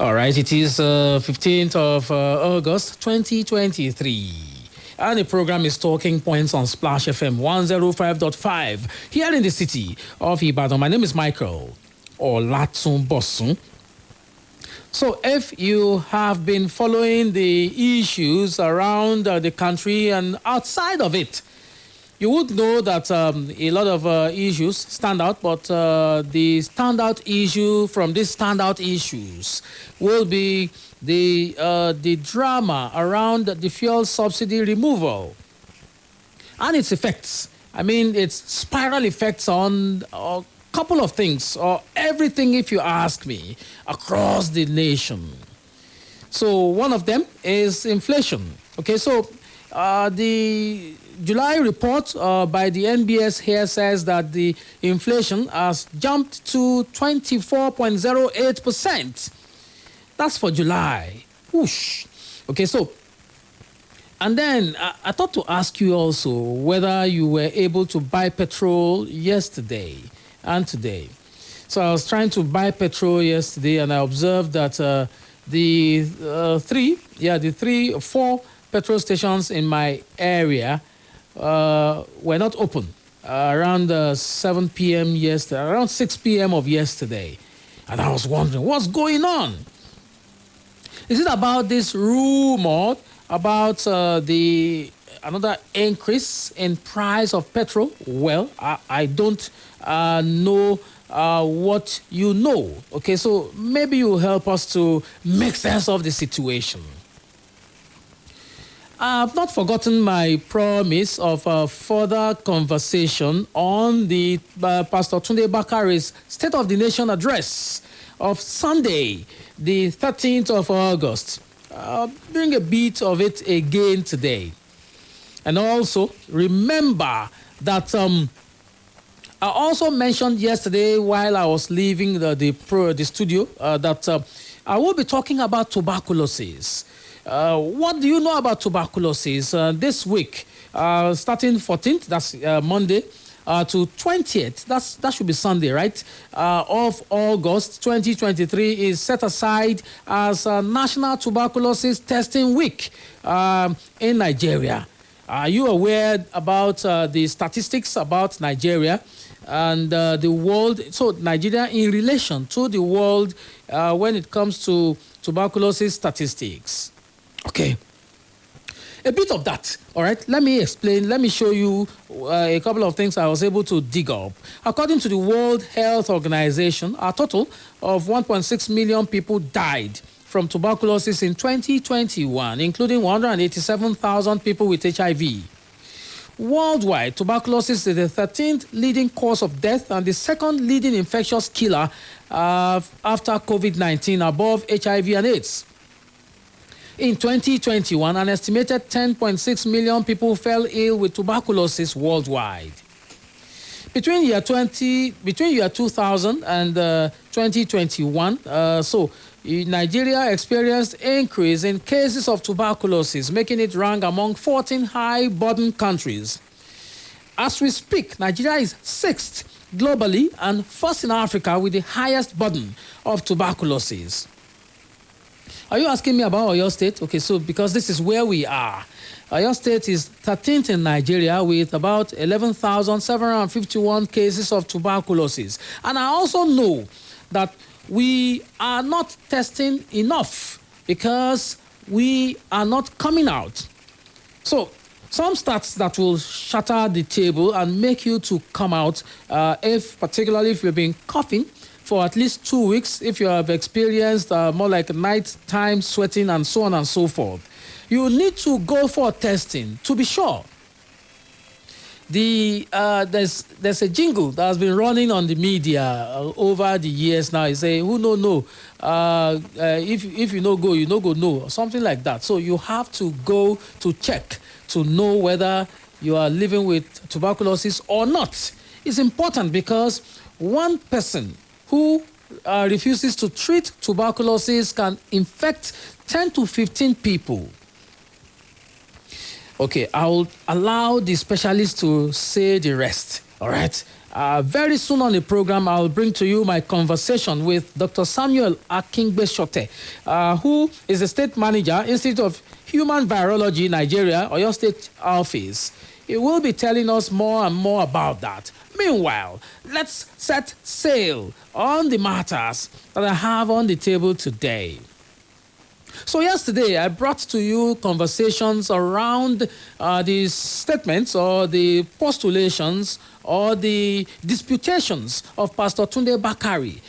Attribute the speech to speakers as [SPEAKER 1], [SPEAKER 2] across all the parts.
[SPEAKER 1] All right, it is 15th of August 2023. And the program is Talking Points on Splash FM 105.5 here in the city of Ibadan. My name is Michael Olatunbosun. So if you have been following the issues around the country and outside of it, you would know that a lot of issues stand out, but the standout issue from these standout issues will be the drama around the fuel subsidy removal and its effects. I mean, its spiral effects on a couple of things, or everything, if you ask me, across the nation. So one of them is inflation. Okay, so the July report by the NBS here says that the inflation has jumped to 24.08%. That's for July. Whoosh. Okay, so, and then I thought to ask you also whether you were able to buy petrol yesterday and today. So I was trying to buy petrol yesterday, and I observed that the 4 petrol stations in my area were not open around 7 p.m. yesterday, around 6 p.m. of yesterday. And I was wondering, what's going on? Is it about this rumor about another increase in price of petrol? Well, I don't know what you know. Okay, so maybe you help us to make sense of the situation. I've not forgotten my promise of a further conversation on the Pastor Tunde Bakare's State of the Nation address of Sunday, the 13th of August. I'll bring a bit of it again today. And also, remember that I also mentioned yesterday while I was leaving the studio that I will be talking about tuberculosis. What do you know about tuberculosis? This week, starting 14th, that's Monday, to 20th, that should be Sunday, right? Of August 2023 is set aside as National Tuberculosis Testing Week in Nigeria. Are you aware about the statistics about Nigeria and the world? So Nigeria in relation to the world when it comes to tuberculosis statistics. Okay. A bit of that, all right? Let me explain. Let me show you a couple of things I was able to dig up. According to the World Health Organization, a total of 1.6 million people died from tuberculosis in 2021, including 187,000 people with HIV. Worldwide, tuberculosis is the 13th leading cause of death and the second leading infectious killer after COVID-19, above HIV and AIDS. In 2021, an estimated 10.6 million people fell ill with tuberculosis worldwide. Between year 2000 and 2021, Nigeria experienced increase in cases of tuberculosis, making it rank among 14 high-burden countries. As we speak, Nigeria is 6th globally and first in Africa with the highest burden of tuberculosis. Are you asking me about Oyo State? Okay, so because this is where we are. Oyo State is 13th in Nigeria with about 11,751 cases of tuberculosis. And I also know that we are not testing enough because we are not coming out. So some stats that will shatter the table and make you to come out, particularly if you've been coughing for at least 2 weeks, if you have experienced more like nighttime sweating and so on and so forth. You need to go for testing to be sure. There's a jingle that has been running on the media over the years now. It's saying, who no, if you no go, you no go no, or something like that. So you have to go to check to know whether you are living with tuberculosis or not. It's important because one person who refuses to treat tuberculosis can infect 10 to 15 people. Okay, I'll allow the specialist to say the rest, all right? Very soon on the program, I'll bring to you my conversation with Dr. Samuel Akingbe-Shote, who is the State Manager, Institute of Human Virology, Nigeria, Oyo State Office. He will be telling us more and more about that. Meanwhile, let's set sail on the matters that I have on the table today. So yesterday, I brought to you conversations around the statements or the postulations or the disputations of Pastor Tunde Bakare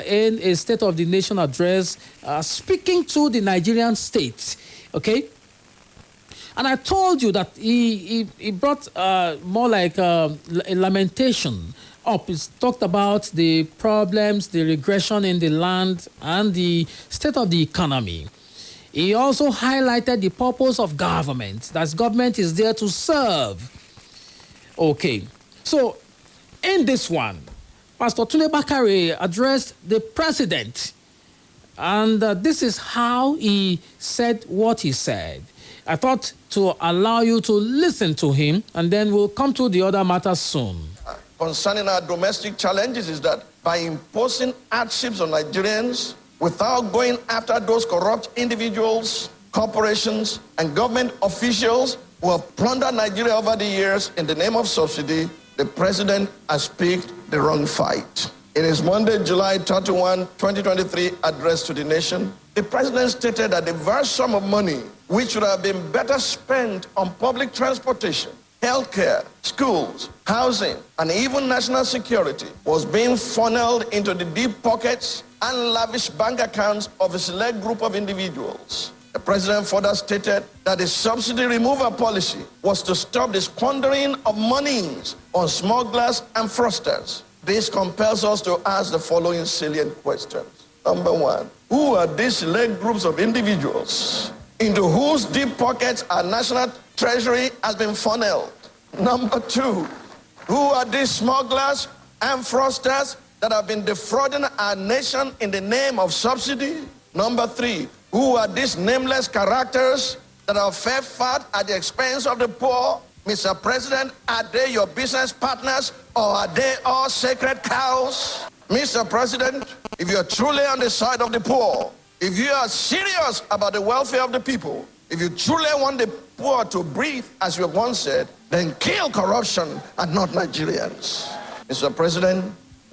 [SPEAKER 1] in a State of the Nation address speaking to the Nigerian state, okay? And I told you that he brought more like a lamentation up. He talked about the problems, the regression in the land, and the state of the economy. He also highlighted the purpose of government, that government is there to serve. Okay, so in this one, Pastor Tunde Bakare addressed the president, and this is how he said what he said. I thought to allow you to listen to him, and then we'll come to the other matters soon.
[SPEAKER 2] Concerning our domestic challenges is that by imposing hardships on Nigerians without going after those corrupt individuals, corporations, and government officials who have plundered Nigeria over the years in the name of subsidy, the president has picked the wrong fight. In his Monday, July 31, 2023 address to the nation, the president stated that the vast sum of money which would have been better spent on public transportation, healthcare, schools, housing, and even national security was being funneled into the deep pockets and lavish bank accounts of a select group of individuals. The president further stated that the subsidy removal policy was to stop the squandering of monies on smugglers and fraudsters. This compels us to ask the following salient questions. Number one, who are these select groups of individuals into whose deep pockets our national treasury has been funneled? Number two, who are these smugglers and fraudsters that have been defrauding our nation in the name of subsidy? Number three, who are these nameless characters that are fed fat at the expense of the poor? Mr. President, are they your business partners or are they all sacred cows? Mr. President, if you're truly on the side of the poor, if you are serious about the welfare of the people, if you truly want the poor to breathe, as you have once said, then kill corruption and not Nigerians. Mr. President,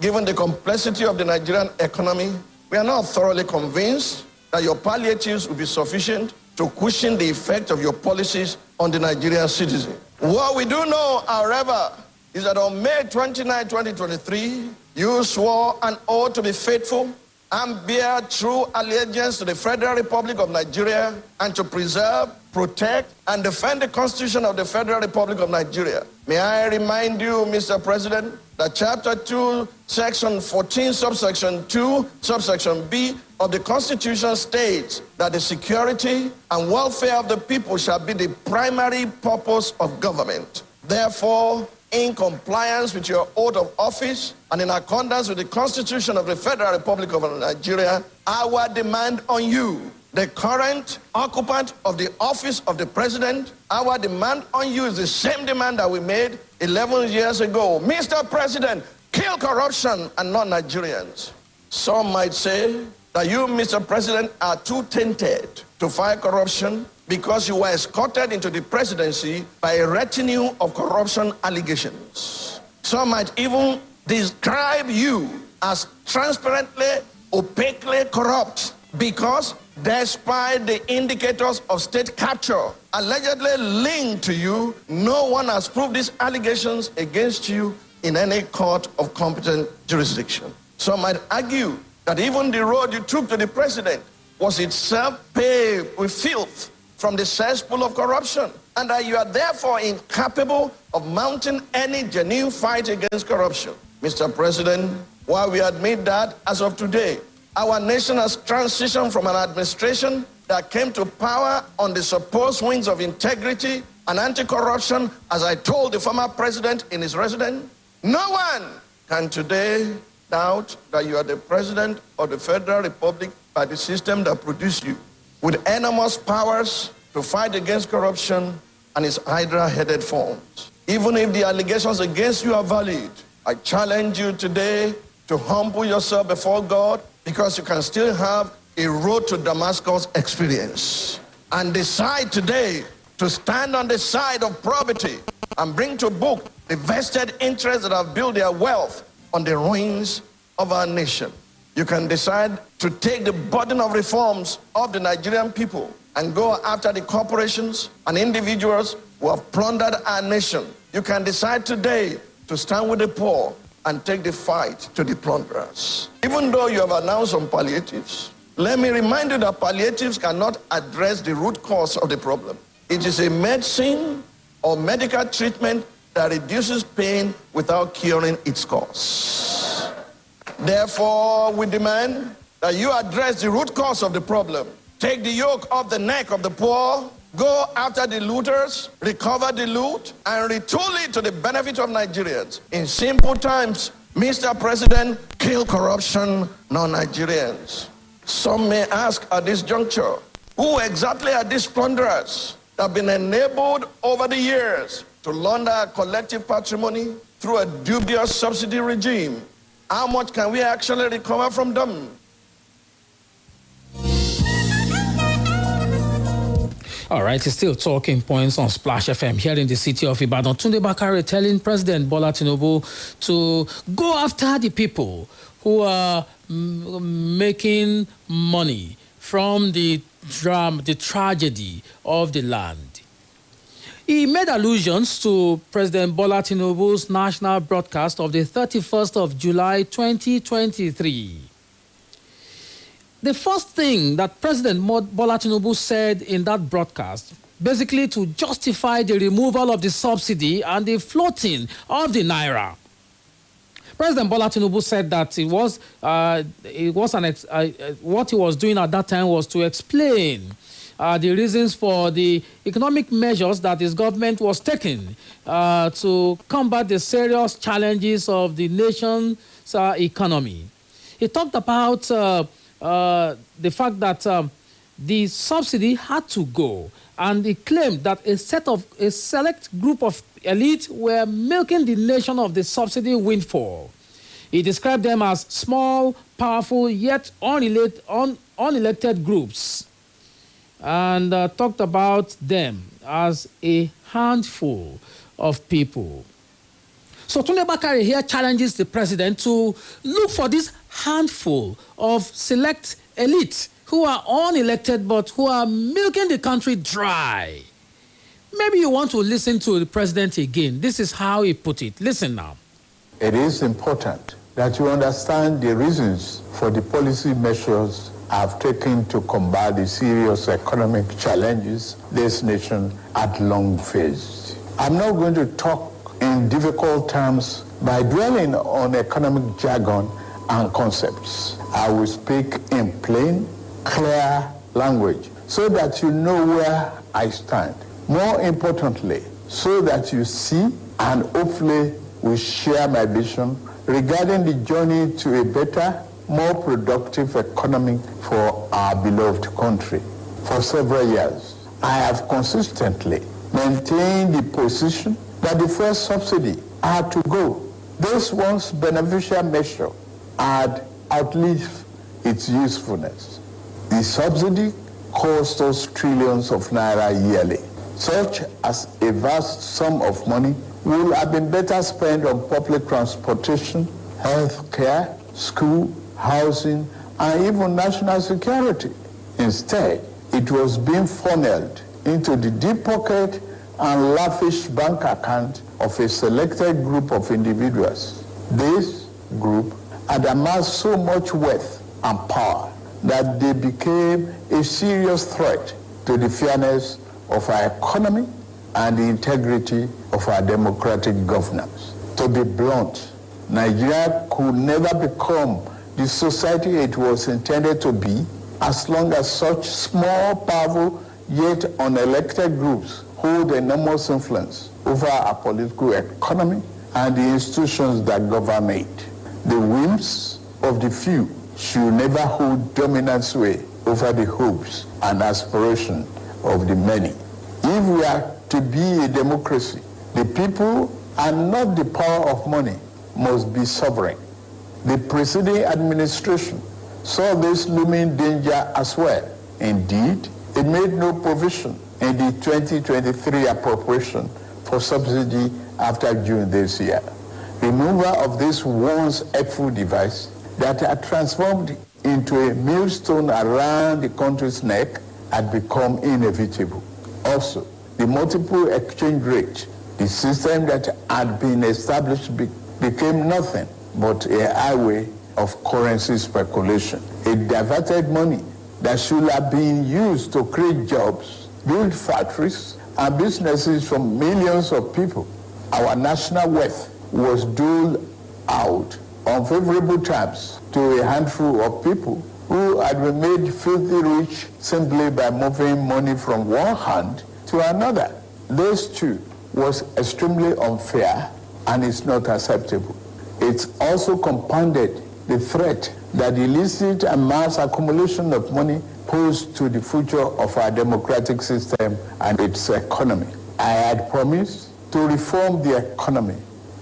[SPEAKER 2] given the complexity of the Nigerian economy, we are not thoroughly convinced that your palliatives will be sufficient to cushion the effect of your policies on the Nigerian citizen. What we do know, however, is that on May 29, 2023, you swore an oath to be faithful and bear true allegiance to the Federal Republic of Nigeria and to preserve, protect, and defend the Constitution of the Federal Republic of Nigeria. May I remind you, Mr. President, that Chapter 2, Section 14, Subsection 2, Subsection B of the Constitution states that the security and welfare of the people shall be the primary purpose of government. Therefore, in compliance with your oath of office and in accordance with the Constitution of the Federal Republic of Nigeria, our demand on you, the current occupant of the office of the president, our demand on you is the same demand that we made 11 years ago. Mr. President, kill corruption and not Nigerians. Some might say that you, Mr. President, are too tainted to fight corruption because you were escorted into the presidency by a retinue of corruption allegations. Some might even describe you as transparently, opaquely corrupt because despite the indicators of state capture allegedly linked to you, no one has proved these allegations against you in any court of competent jurisdiction. Some might argue that even the road you took to the president was itself paved with filth from the cesspool of corruption. and that you are therefore incapable of mounting any genuine fight against corruption. Mr. President, while we admit that, as of today, our nation has transitioned from an administration that came to power on the supposed wings of integrity and anti-corruption, as I told the former president in his residence, no one can today doubt that you are the president of the Federal Republic by the system that produced you, with enormous powers to fight against corruption and its hydra-headed forms. Even if the allegations against you are valid, I challenge you today to humble yourself before God, because you can still have a road to Damascus experience, and decide today to stand on the side of probity and bring to book the vested interests that have built their wealth on the ruins of our nation. You can decide to take the burden of reforms of the Nigerian people and go after the corporations and individuals who have plundered our nation. You can decide today to stand with the poor and take the fight to the plunderers. Even though you have announced some palliatives, let me remind you that palliatives cannot address the root cause of the problem. It is a medicine or medical treatment that reduces pain without curing its cause. Therefore, we demand that you address the root cause of the problem. Take the yoke off the neck of the poor, go after the looters, recover the loot, and retool it to the benefit of Nigerians. In simple terms, Mr. President, kill corruption, not Nigerians. Some may ask at this juncture, who exactly are these plunderers that have been enabled over the years to launder our collective patrimony through a dubious subsidy regime? How much can we actually recover from them?
[SPEAKER 1] All right, it's still talking points on Splash FM here in the city of Ibadan. Tunde Bakare telling President Bola Tinubu to go after the people who are making money from the tragedy of the land. He made allusions to President Bola Tinubu's national broadcast of the 31st of July 2023. The first thing that President Bola Tinubu said in that broadcast, basically to justify the removal of the subsidy and the floating of the naira. President Bola Tinubu said that what he was doing at that time was to explain the reasons for the economic measures that his government was taking to combat the serious challenges of the nation's economy. He talked about the fact that the subsidy had to go, and he claimed that a select group of elite were milking the nation of the subsidy windfall. He described them as small, powerful, yet unelected groups, and talked about them as a handful of people. So Tunde Bakare here challenges the president to look for this handful of select elite who are unelected but who are milking the country dry. Maybe you want to listen to the president again. This is how he put it. Listen now.
[SPEAKER 3] It is important that you understand the reasons for the policy measures I've taken to combat the serious economic challenges this nation had long faced. I'm not going to talk in difficult terms by dwelling on economic jargon and concepts. I will speak in plain, clear language so that you know where I stand. More importantly, so that you see and hopefully will share my vision regarding the journey to a better, more productive economy for our beloved country. For several years, I have consistently maintained the position that the first subsidy had to go. This once beneficial measure had outlived its usefulness. The subsidy cost us trillions of naira yearly, such as a vast sum of money would have been better spent on public transportation, health care, school, housing, and even national security. Instead, it was being funneled into the deep pocket and lavish bank account of a selected group of individuals. This group had amassed so much wealth and power that they became a serious threat to the fairness of our economy and the integrity of our democratic governance. To be blunt, Nigeria could never become the society it was intended to be as long as such small, powerful, yet unelected groups hold enormous influence over our political economy and the institutions that govern it. The whims of the few should never hold dominant sway over the hopes and aspirations of the many. If we are to be a democracy, the people and not the power of money must be sovereign. The preceding administration saw this looming danger as well. Indeed, it made no provision in the 2023 appropriation for subsidy after June this year. Removal of this once helpful device that had transformed into a millstone around the country's neck had become inevitable. Also, the multiple exchange rate, the system that had been established became nothing but a highway of currency speculation. It diverted money that should have been used to create jobs, build factories, and businesses for millions of people. Our national wealth was doled out on favorable terms to a handful of people who had been made filthy rich simply by moving money from one hand to another. This too was extremely unfair and is not acceptable. It also compounded the threat that the illicit and mass accumulation of money posed to the future of our democratic system and its economy. I had promised to reform the economy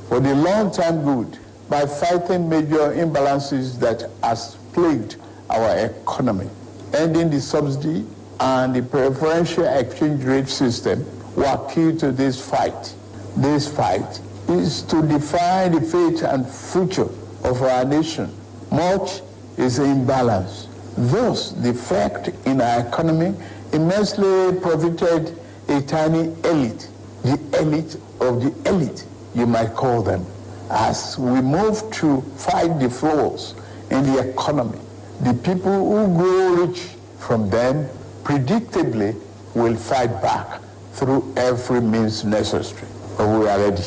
[SPEAKER 3] for the long-term good by fighting major imbalances that has plagued our economy. Ending the subsidy and the preferential exchange rate system were key to this fight. This fight is to define the fate and future of our nation. Much is imbalance. Thus, the fact in our economy immensely profited a tiny elite, the elite of the elite, you might call them. As we move to fight the flaws in the economy, the people who grow rich from them predictably will fight back through every means necessary. But we are ready.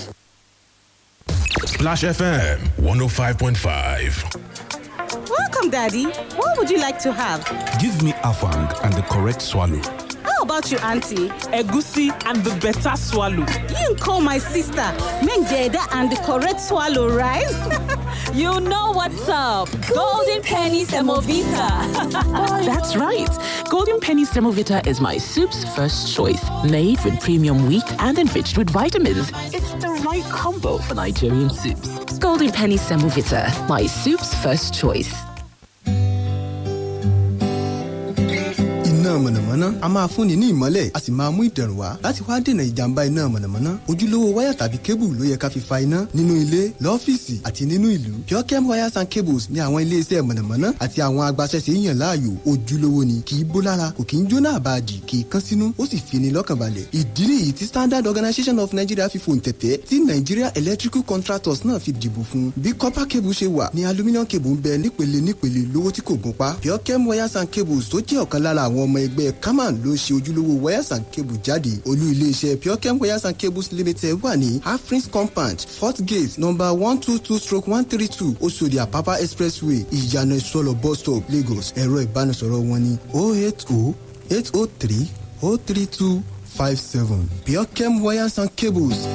[SPEAKER 4] Splash FM 105.5.
[SPEAKER 5] Welcome, Daddy. What would you like to have?
[SPEAKER 6] Give me afang and the correct swallow.
[SPEAKER 5] How about you, Auntie?
[SPEAKER 7] Egusi and the better swallow.
[SPEAKER 5] You call my sister Menjeda and the correct swallow, right?
[SPEAKER 8] You know what's up. Golden Penny Semovita.
[SPEAKER 7] That's right. Golden Penny Semovita is my soup's first choice. Made with premium wheat and enriched with vitamins. It's the right combo for Nigerian soups. Golden Penny Semovita, my soup's first choice.
[SPEAKER 6] Iná mọ̀nàmọ́ná a máa fúnni ní ìmọ́lẹ̀ a sì máa mú ìdẹ̀rùn wá láti wá dènà ìjàmbá iná mọ̀nàmọ́ná. Ojúlówó wáyà tàbí kébù ló yẹ ká fi fa iná nínú ilé, lọ́fíìsì àti nínú ìlú. Pure wires and cables ní àwọn ilé-iṣẹ́ mọ̀nàmọ́ná àti àwọn agbaṣẹ́ṣe yàn láàyò. Ojúlówó ni, kì í bó lára, kò kì í jóná àbáàdì, kì í kán sínú, ó sì fi ni lọ́kàn balẹ̀. Ìdí nìyí tí Standard Organization of Nigeria fi fòǹtẹ̀tẹ̀ tí Nigeria Electrical Contractors náà fi dìbò fún. Bí copper cable ṣe wà ní aluminium cable ń bẹ nípele lówó tí kò gún pa. Pure wires and cables tó jẹ́ ọ̀kan lára àwọn ọmọ ẹgbẹ́ Kaman ló ṣe ojúlówó wires and cable jáde. Olú iléeṣẹ́ Pure Wires and Cables Limited wà ní Afrin's Compound, Fort Gate, number 122/132, Oṣòdì Apapa Expressway, Ìyànà Ìsọlọ̀ bus stop, Lagos. Ẹ̀rọ ìbánisọ̀rọ̀ wọn ní 080-803-03257. Pure Wires and Cables.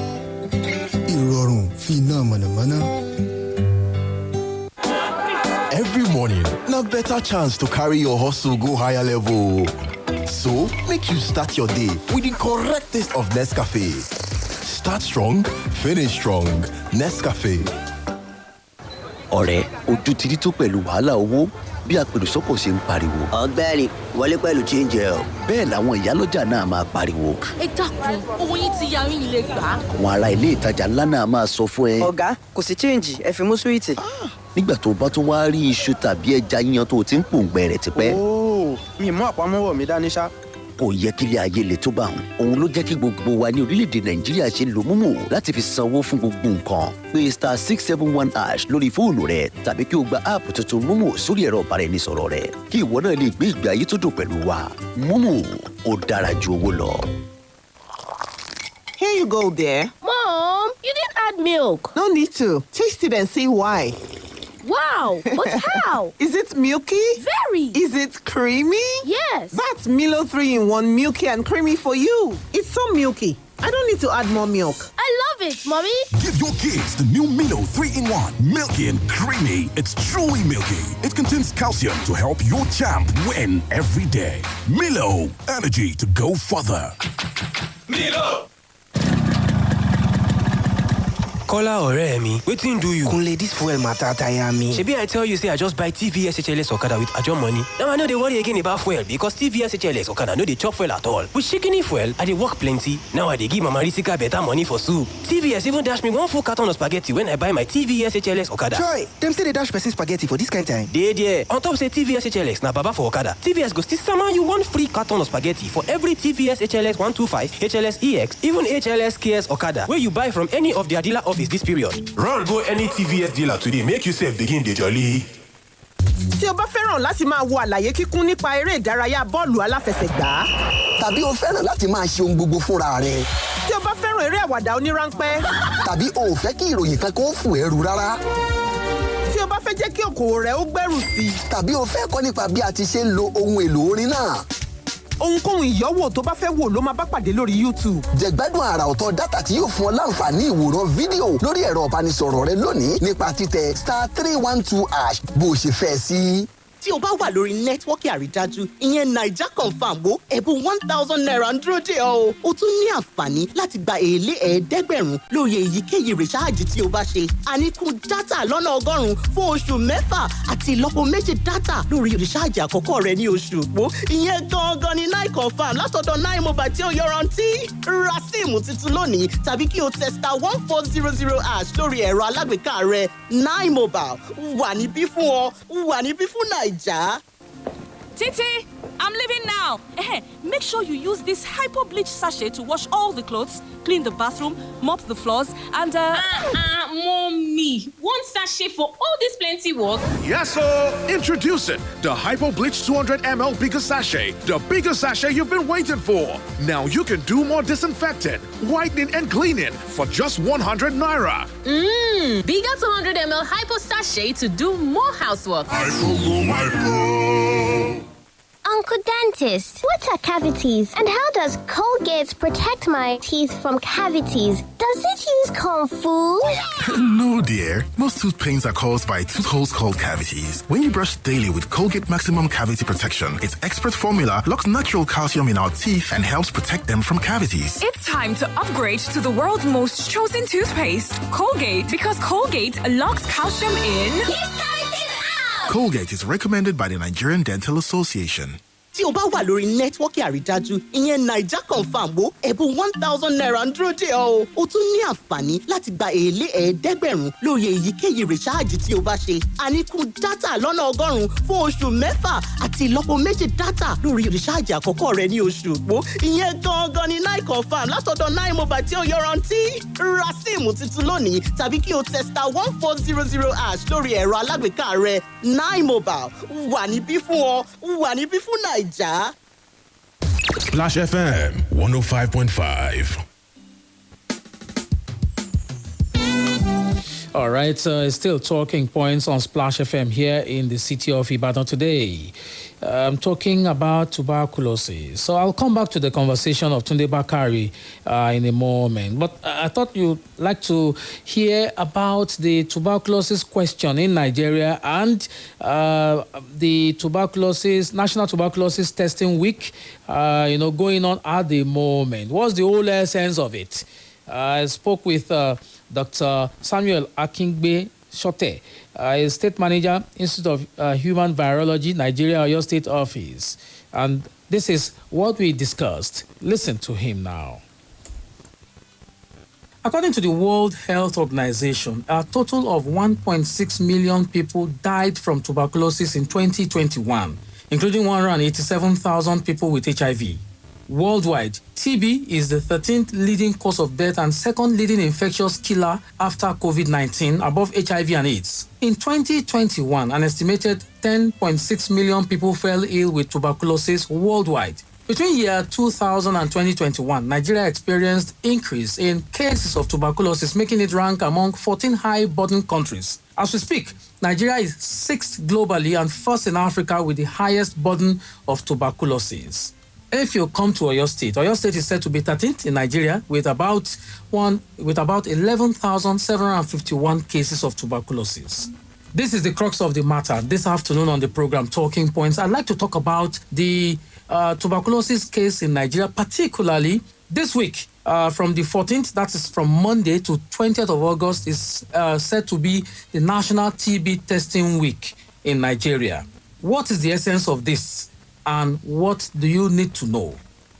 [SPEAKER 6] Ìrọ̀rùn fi iná mọ̀nàmọ́ná.
[SPEAKER 4] Every morning, na better chance to carry your hustle go higher level. So, make you start your day with the correct taste of Nescafe. Start strong, finish strong. Nescafe.
[SPEAKER 9] Ọ̀rẹ́, ojú ti rí tó pẹ̀lú wàhálà owó bí apèrèsọ́kọ̀ ṣe ń pariwo.
[SPEAKER 10] Ọ̀gbẹ́ni, wọlé pẹ̀lú change ẹ̀ o.
[SPEAKER 9] Bẹ́ẹ̀ làwọn ìyálọ́jà náà máa pariwo.
[SPEAKER 8] Ẹ dákun, owó yín ti yá yín ilé gbà.
[SPEAKER 9] Àwọn ará ilé ìtajà ńlá náà máa sọ fún ẹ.
[SPEAKER 10] Ọ̀gá, kò sí change, ẹ fi mú súwìtì.
[SPEAKER 9] Nígbà tó bá tún wá rí iṣu tàbí ẹja yíyan tó ti ń pòǹgbẹ rẹ̀ tipẹ́.
[SPEAKER 10] Mi mú àpamọ́wọ́ mi dání ṣá.
[SPEAKER 9] Kò yẹ kílé ayé le tó bá wọn. Òun ló jẹ́ kí gbogbo wa ní orílẹ̀-èdè Nàìjíríà ṣe lo Momo láti fi sanwó fún gbogbo nǹkan. Pé *671# lórí fóònù rẹ̀ tàbí kí o gba áàpù tuntun Momo sórí ẹ̀rọ ìbáraẹnisọ̀rọ̀ rẹ̀. Kí ìwọ náà lè gbé ìgbé ayé tó dùn pẹ̀lú wa. Momo, ó dára ju owó lọ.
[SPEAKER 11] Here you go, dear.
[SPEAKER 8] Mom, you didn't add milk.
[SPEAKER 11] No need to. Taste it and see why.
[SPEAKER 8] Wow, but how?
[SPEAKER 11] Is it milky?
[SPEAKER 8] Very.
[SPEAKER 11] Is it creamy?
[SPEAKER 8] Yes.
[SPEAKER 11] That's Milo 3-in-1 milky and creamy for you. It's so milky. I don't need to add more milk.
[SPEAKER 8] I love it, Mommy.
[SPEAKER 12] Give your kids the new Milo 3-in-1, milky and creamy. It's truly milky. It contains calcium to help your champ win every day. Milo, energy to go further.
[SPEAKER 13] Milo! Kola ọ̀rẹ́ mi, wetin do you?
[SPEAKER 10] Kunle, this fuel matter tire me.
[SPEAKER 13] Shebi I tell you say I just buy TVS HLS Okada with Ajo money. Now I no dey worry again about fuel because TVS HLS Okada no dey chop fuel at all. With shikini fuel, I dey work plenty. Now I dey give Mama Risika better money for soup. TVS even dash me 1 full carton of spaghetti when I buy my TVS HLS Okada.
[SPEAKER 10] Joy, them say they dash person spaghetti for this kind of time.
[SPEAKER 13] Dey there. On top say TVS HLS na baba for Okada. TVS go still sama you 1 free carton of spaghetti for every TVS HLS 125, HLS EX, even HLS KS Okada where you buy from any of their dealer office this period.
[SPEAKER 12] Run go any TVS dealer today. Make yourself begin the jolly.
[SPEAKER 11] Tí o bá fẹ́ràn láti máa wo àlàyé kíkún nípa eré ìdárayá bọ́ọ̀lù aláfẹsẹ̀gbá.
[SPEAKER 10] Tàbí o fẹ́ràn láti máa ṣe ohun gbogbo fúnra rẹ̀.
[SPEAKER 11] Tí o bá fẹ́ràn eré àwàdà oníránpẹ́.
[SPEAKER 10] Tàbí o ò fẹ́ kí ìròyìn kan kó fò ẹrù rárá.
[SPEAKER 11] Tí o bá fẹ́ jẹ́ kí okòwò rẹ̀ ó gbèrú sí i.
[SPEAKER 10] Tàbí o fẹ́ kọ́ nípa bí a ti ṣe ń lo ohun èlò orin náà.
[SPEAKER 11] Ohunkóhun ìyọ́wò tó bá fẹ́ wò ló máa bá pàdé lórí YouTube.
[SPEAKER 10] Jẹ̀gbádùn àrà ọ̀tọ̀ dátà tí yóò fún ọ láǹfààní ìwòran fídíò lórí ẹ̀rọ ìbánisọ̀rọ̀ rẹ lónìí nípa títẹ̀ *312# bó o ṣe fẹ́ sí.
[SPEAKER 11] Tí o bá wà lórí nẹ́tíwọ́kì àrídájú, ìyẹn Naija Confirm wo ẹ̀bùn 1,000 naira ń dúró dè ọ́. O tún ní àǹfààní láti gba èlé ẹ̀ẹ́dẹ́gbẹ̀rún lórí èyíkéyìí rìsáàjì tí o bá ṣe. Àníkún dátà lọ́nà 100 fún oṣù 6 àti ìlọ́po méjì dátà lórí rìsáàjì àkọ́kọ́ rẹ ní oṣù òpó. Ìyẹn gangan ni Nine Confirm látọ̀dọ̀ Nine Mobile tí ó yọrantí. Ra síìmù tuntun lónìí tàbí kí o tẹ *1400# lórí ẹ̀rọ alágbèéká rẹ. Nine Mobile wà níbí fún ọ, wà níbí fún Naija.
[SPEAKER 8] Titi, I'm leaving now. Make sure you use this hypo bleach sachet to wash all the clothes, clean the bathroom, mop the floors, and
[SPEAKER 14] Mommy, 1 sachet for all this plenty work?
[SPEAKER 15] Yes, sir. Introducing the Hypo Bleach 200 ml bigger sachet. The bigger sachet you've been waiting for. Now you can do more disinfecting, whitening, and cleaning for just 100 naira.
[SPEAKER 14] Bigger 200 ml hypo sachet to do more housework.
[SPEAKER 16] Uncle Dentist, what are cavities and how does Colgate protect my teeth from cavities? Does it use Kung Fu?
[SPEAKER 4] No, dear. Most tooth pains are caused by tooth holes called cavities. When you brush daily with Colgate Maximum Cavity Protection, its expert formula locks natural calcium in our teeth and helps protect them from cavities.
[SPEAKER 17] It's time to upgrade to the world's most chosen toothpaste, Colgate, because Colgate locks calcium in.
[SPEAKER 4] Colgate is recommended by the Nigerian Dental Association.
[SPEAKER 11] Tí o bá wà lórí nẹ́tíwọ́kì àrídájú, ìyẹn Naija Confirm wo ẹ̀bùn 1,000 naira ń dúró dè ọ́. O tún ní àǹfààní láti gba èlé ẹ̀ẹ́dẹ́gbẹ̀rún lórí èyíkéyìí rìsáàjì tí o bá ṣe. Àníkún dátà lọ́nà 100 fún oṣù 6 àti ìlọ́po méjì dátà lórí rìsáàjì àkọ́kọ́ rẹ ní oṣù òpó. Ìyẹn gangan ni Nine Confirm látọ̀dọ̀ Nine Mobile tí ó yọrantí. Ra síìmù tuntun lónìí tàbí kí o tẹ *1400# lórí ẹ̀rọ alágbèéká rẹ. Nine Mobile wà níbí fún ọ, wà níbí fún Naija.
[SPEAKER 12] Splash FM 105.5.
[SPEAKER 1] All right, still talking points on Splash FM here in the city of Ibadan today. I'm talking about tuberculosis. So I'll come back to the conversation of Tunde Bakare in a moment. But I thought you'd like to hear about the tuberculosis question in Nigeria and the National Tuberculosis Testing Week, going on at the moment. What's the whole essence of it? I spoke with Dr. Samuel Akingbe Shote, State Manager, Institute of Human Virology, Nigeria, Oyo State Office. And this is what we discussed. Listen to him now. According to the World Health Organization, a total of 1.6 million people died from tuberculosis in 2021, including 187,000 people with HIV. Worldwide, TB is the 13th leading cause of death and second leading infectious killer after COVID-19, above HIV and AIDS. In 2021, an estimated 10.6 million people fell ill with tuberculosis worldwide. Between year 2000 and 2021, Nigeria experienced increase in cases of tuberculosis, making it rank among 14 high-burden countries. As we speak, Nigeria is 6th globally and 1st in Africa with the highest burden of tuberculosis. If you come to Oyo State is said to be 13th in Nigeria with about 11,751 cases of tuberculosis. This is the crux of the matter. This afternoon on the program Talking Points, I'd like to talk about the tuberculosis case in Nigeria, particularly this week. From the 14th, that is from Monday to 20th of August, is said to be the National TB Testing Week in Nigeria. What is the essence of this, and what do you need to know?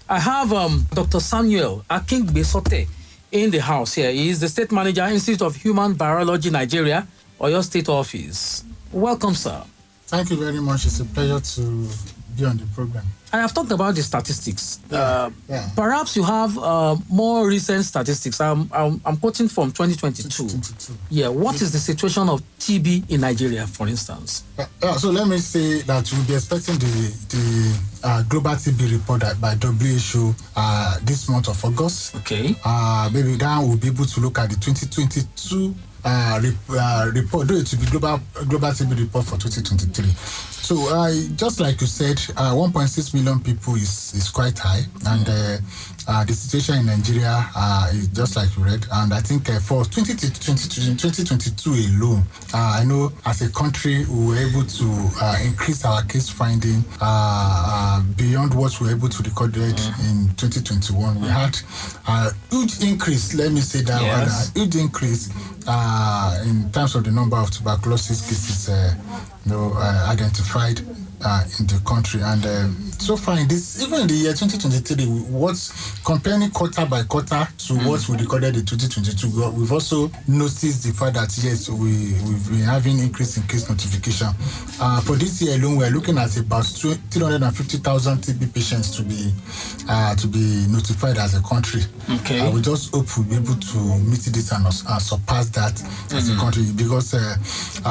[SPEAKER 1] I have Dr. Samuel Akingbesote in the house here. He is the State Manager, Institute of Human Virology, Nigeria, Oyo State Office. Welcome, sir.
[SPEAKER 18] Thank you very much. It's a pleasure to be on the program.
[SPEAKER 1] I have talked about the statistics. Perhaps you have more recent statistics. I'm quoting from 2022. Yeah, what is the situation of TB in Nigeria, for instance?
[SPEAKER 18] So let me say that we'll be expecting the global TB report by WHO this month of August.
[SPEAKER 1] Okay.
[SPEAKER 18] Maybe then we'll be able to look at the 2022 report, though it will be global TB report for 2023. So just like you said, 1.6 million people is quite high, and the situation in Nigeria is just like you read. And I think for 2022 alone, I know as a country we were able to increase our case finding beyond what we were able to record in 2021. We had a huge increase, let me say that one, a huge increase in terms of the number of tuberculosis cases identified in the country. And so far in this, even in the year 2023, what's comparing quarter by quarter to what we recorded in 2022, we've also noticed the fact that yes, we've been having increase in case notification. For this year alone, we're looking at about 350,000 TB patients to be notified as a country.
[SPEAKER 1] Okay.
[SPEAKER 18] We just hope we'll be able to meet this and surpass that as a country, because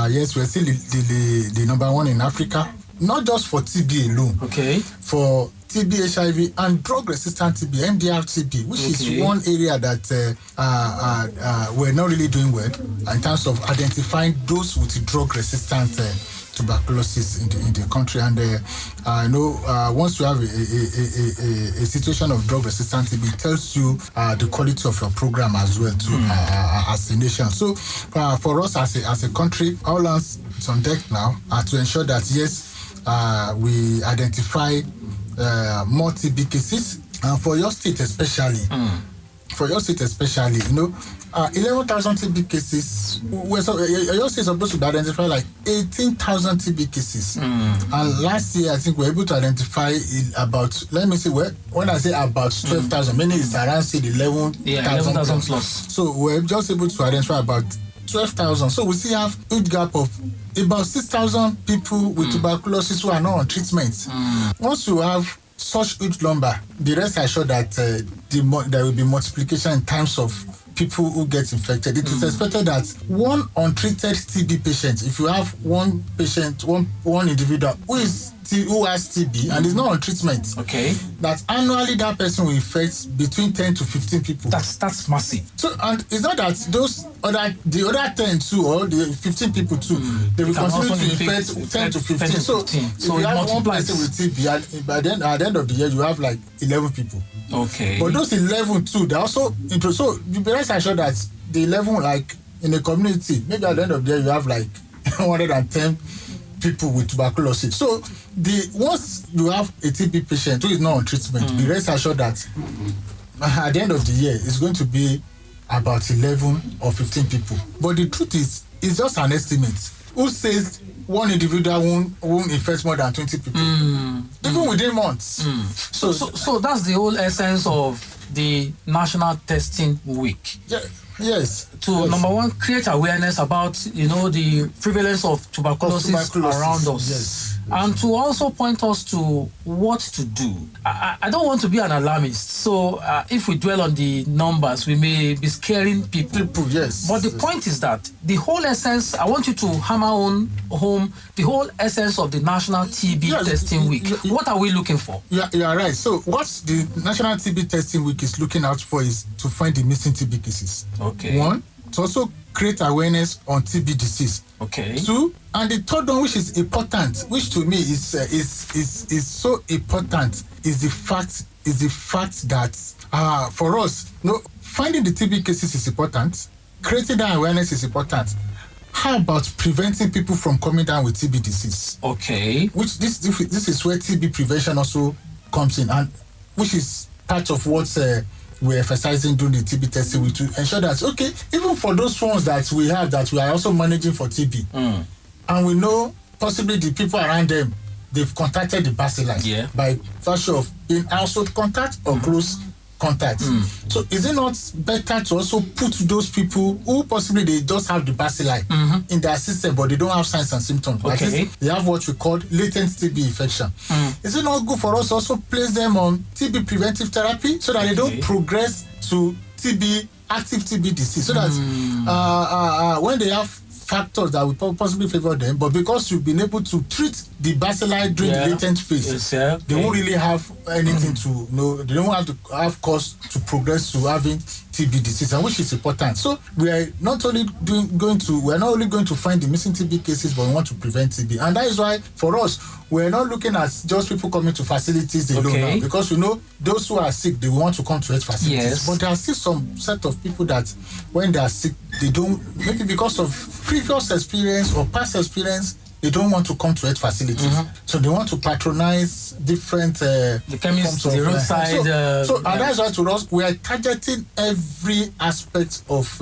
[SPEAKER 18] yes, we're still the number one in Africa, not just for TB alone.
[SPEAKER 1] Okay.
[SPEAKER 18] For TB, HIV, and drug-resistant TB, MDR-TB, which is one area that we're not really doing well in terms of identifying those with drug-resistant tuberculosis in the country. And I know once you have a situation of drug-resistant TB, it tells you the quality of your program as well too, as a nation. So for us as a country, all hands on deck now to ensure that yes, we identify more TB cases, and for your state especially. For your state especially, 11,000 TB cases. Your state is supposed to identify like 18,000 TB cases. And last year, I think we were able to identify about, let me say, when I say about 12,000, meaning it's around, say, 11,000
[SPEAKER 1] plus.
[SPEAKER 18] So we're just able to identify about 12,000. So we still have a huge gap of about 6,000 people with tuberculosis who are not on treatment. Once you have such huge number, the rest are sure that there will be multiplication in terms of people who get infected. It is expected that one untreated TB patient, if you have one patient, one individual who has TB and is not on treatment, that annually that person will infect between 10 to 15 people.
[SPEAKER 1] That's massive.
[SPEAKER 18] So, and it's not that the other 10 too, or the 15 people too, they will continue to infect 10 to 15. So if you have one person with TB, and at the end of the year, you have like 11 people.
[SPEAKER 1] Okay.
[SPEAKER 18] But those 11 too, they also so you be rest assured that the 11, like in a community, maybe at the end of the year, you have like 110 people with tuberculosis. So once you have a TB patient who is not on treatment, be rest assured that at the end of the year, it's going to be about 11 or 15 people. But the truth is, it's just an estimate. Who says one individual won't infect more than 20 people? Even within months.
[SPEAKER 1] So that's the whole essence of the National Testing Week.
[SPEAKER 18] Yes.
[SPEAKER 1] Number one, create awareness about the prevalence of tuberculosis around us.
[SPEAKER 18] Yes.
[SPEAKER 1] and to also point us to what to do. I don't want to be an alarmist, so if we dwell on the numbers, we may be scaring people.
[SPEAKER 18] Yes.
[SPEAKER 1] But the point is that the whole essence, I want you to hammer home the whole essence of the National TB Testing Week. What are we looking for?
[SPEAKER 18] Yeah, you are right. So what the National TB Testing Week is looking out for is to find the missing TB cases.
[SPEAKER 1] Okay.
[SPEAKER 18] One, to also create awareness on TB disease.
[SPEAKER 1] Okay.
[SPEAKER 18] Two, and the third one, which is important, which to me is so important, is the fact that for us, finding the TB cases is important. Creating that awareness is important. How about preventing people from coming down with TB disease?
[SPEAKER 1] Okay.
[SPEAKER 18] Which this is where TB prevention also comes in, and which is part of what we're emphasizing during the TB testing, we to ensure that, okay, even for those ones that we have that we are also managing for TB, and we know possibly the people around them, they've contacted the bacilli by virtue of in household contact or close contact. So is it not better to also put those people who possibly they just have the bacilli in their system, but they don't have signs and symptoms?
[SPEAKER 1] Okay.
[SPEAKER 18] They have what we call latent TB infection. Is it not good for us to also place them on TB preventive therapy so that they don't progress to TB, active TB disease? So that when they have factors that will possibly favor them, but because you've been able to treat the bacilli during the latent phase, they won't really have anything to they don't have to have cause to progress to having TB disease, and which is important. So we are not only going to find the missing TB cases, but we want to prevent TB, and that is why for us we're not looking at just people coming to facilities alone now, because we know those who are sick, they want to come to health facilities, but there are still some set of people that when they are sick, they don't, maybe because of previous experience or past experience, they don't want to come to health facilities. So they want to patronize different
[SPEAKER 1] the chemists, the roadside.
[SPEAKER 18] And that's why to us, we are targeting every aspect of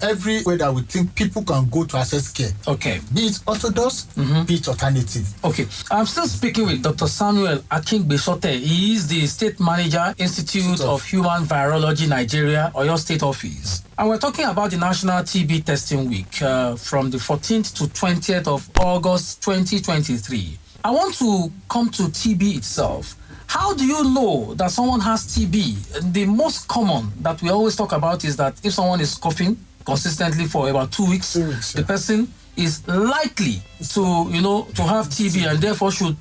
[SPEAKER 18] everywhere that we think people can go to access care.
[SPEAKER 1] Okay.
[SPEAKER 18] Be it orthodox, be it alternative.
[SPEAKER 1] Okay. I'm still speaking with Dr. Samuel Akingbesote. He is the State Manager, Institute of Human Virology, Nigeria, Oyo State Office. And we're talking about the National TB Testing Week from the 14th to 20th of August 2023. I want to come to TB itself. How do you know that someone has TB? The most common that we always talk about is that if someone is coughing consistently for about 2 weeks, the person is likely to have TB and therefore should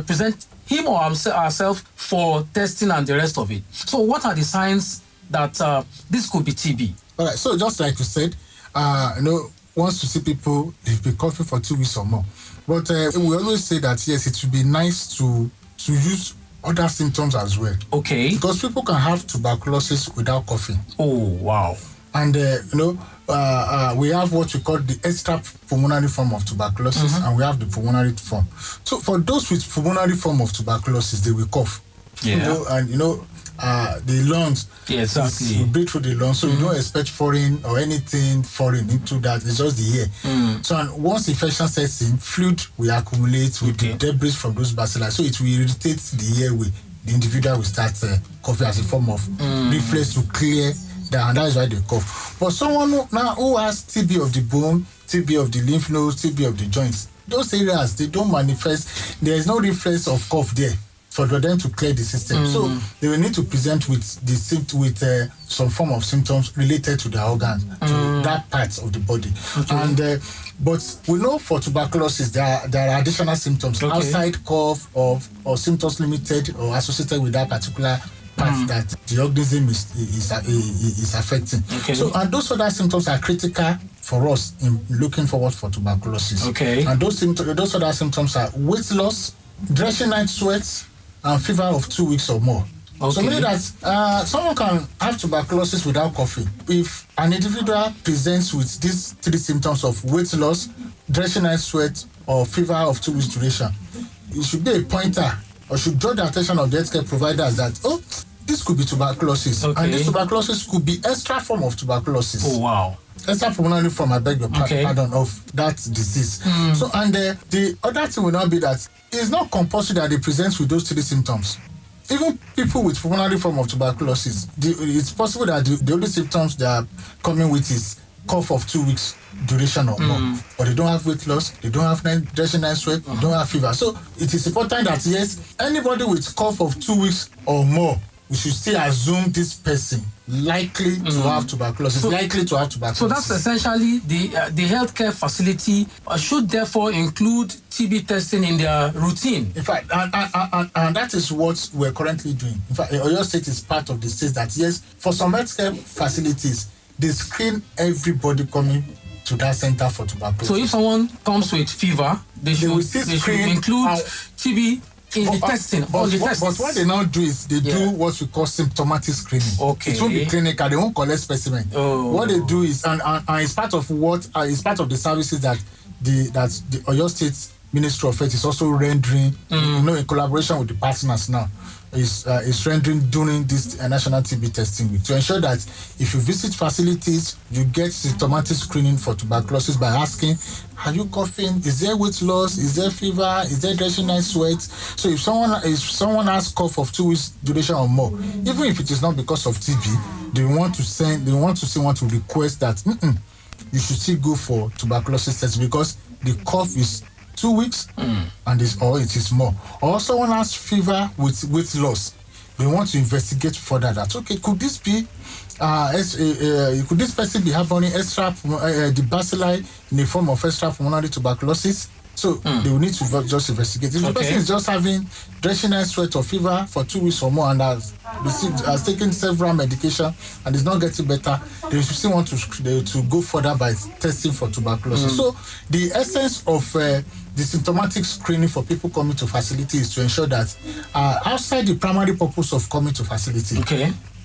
[SPEAKER 1] present him or herself for testing and the rest of it. So what are the signs that this could be TB?
[SPEAKER 18] All right, so just like you said, once you see people, they've been coughing for 2 weeks or more. But we always say that, yes, it would be nice to use other symptoms as well.
[SPEAKER 1] Okay.
[SPEAKER 18] Because people can have tuberculosis without coughing.
[SPEAKER 1] Oh, wow.
[SPEAKER 18] And, we have what we call the extrapulmonary form of tuberculosis, and we have the pulmonary form. So for those with pulmonary form of tuberculosis, they will cough. The lungs, we breathe through the lungs, so you don't expect foreign or anything foreign into that. It's just the air. So once infection sets in, fluid will accumulate with the debris from those bacilli, so it will irritate the airway. The individual will start coughing as a form of reflex to clear that, and that is why they cough. For someone who has TB of the bone, TB of the lymph nodes, TB of the joints, those areas, they don't manifest. There is no reflex of cough there for them to clear the system. So they will need to present with some form of symptoms related to the organs, to that part of the body. And but we know for tuberculosis there are additional symptoms outside cough or symptoms limited or associated with that particular part that the organism is affecting. Okay. So and those other symptoms are critical for us in looking forward for tuberculosis.
[SPEAKER 1] Okay.
[SPEAKER 18] And those other symptoms are weight loss, drenching night sweats, and fever of 2 weeks or more. Okay. So meaning that someone can have tuberculosis without coughing. If an individual presents with these 3 symptoms of weight loss, drenching night sweat, or fever of 2 weeks duration, it should be a pointer or should draw the attention of the healthcare providers that, this could be tuberculosis. Okay. And this tuberculosis could be extra form of tuberculosis.
[SPEAKER 1] Oh, wow.
[SPEAKER 18] Extra pulmonary form, I beg your pardon, of that disease. So, and the other thing will not be that it's not compulsory that they present with those 3 symptoms. Even people with pulmonary form of tuberculosis, it's possible that the only symptoms they are coming with is cough of 2 weeks duration or more, but they don't have weight loss, they don't have dressing night sweat, they don't have fever. So it is important that yes, anybody with cough of 2 weeks or more, we should still assume this person likely to have tuberculosis. So
[SPEAKER 1] that's essentially the healthcare facility should therefore include TB testing in their routine.
[SPEAKER 18] In fact, and that is what we're currently doing. In fact, Oyo State is part of the state that yes, for some healthcare facilities, they screen everybody coming to that center for tuberculosis.
[SPEAKER 1] So if someone comes with fever, they should include TB in the testing.
[SPEAKER 18] But what they now do is they do what we call symptomatic screening.
[SPEAKER 1] Okay.
[SPEAKER 18] It won't be clinical. They won't collect specimen. What they do is, and it's part of the services that the Oyo State Ministry of Health is also rendering, in collaboration with the partners now, is rendering during this national TB testing week to ensure that if you visit facilities, you get symptomatic screening for tuberculosis by asking, are you coughing? Is there weight loss? Is there fever? Is there dressing night sweat? So if someone has cough of 2 weeks duration or more, even if it is not because of TB, they want to request that you should still go for tuberculosis test because the cough is 2 weeks and it is more. Or someone has fever with weight loss. They want to investigate further that could this be could this person be having the bacilli in the form of extra pulmonary tuberculosis? So they will need to just investigate. If the person is just having dressing night sweat or fever for 2 weeks or more and has taken several medication and is not getting better, they still want to go further by testing for tuberculosis. So the essence of the symptomatic screening for people coming to facility is to ensure that outside the primary purpose of coming to facility,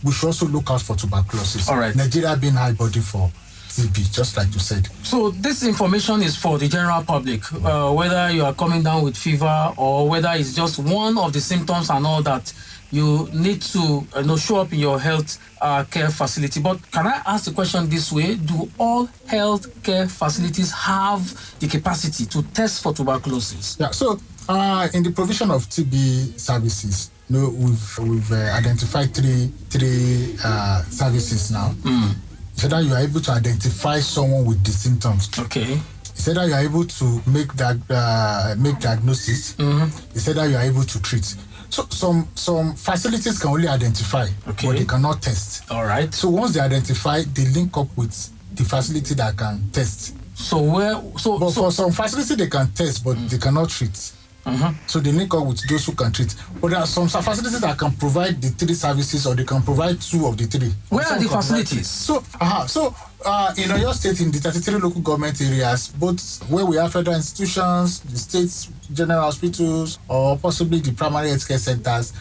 [SPEAKER 18] we should also look out for tuberculosis.
[SPEAKER 1] All right.
[SPEAKER 18] Nigeria being high body for TB, just like you said.
[SPEAKER 1] So this information is for the general public, whether you are coming down with fever or whether it's just one of the symptoms and all that. You need to show up in your health care facility. But can I ask the question this way? Do all health care facilities have the capacity to test for tuberculosis?
[SPEAKER 18] Yeah, so in the provision of TB services, we've identified three services now. So that you are able to identify someone with the symptoms.
[SPEAKER 1] Okay.
[SPEAKER 18] So that you are able to make diagnosis. So that you are able to treat. So some facilities can only identify, but they cannot test.
[SPEAKER 1] All right.
[SPEAKER 18] So once they identify, they link up with the facility that can test. For some facilities they can test, but they cannot treat. So they link up with those who can treat. But there are some facilities that can provide the 3 services, or they can provide 2 of the 3.
[SPEAKER 1] Where are the facilities?
[SPEAKER 18] So in Oyo State, in the 33 local government areas, both where we have federal institutions, the state's general hospitals, or possibly the primary healthcare centers,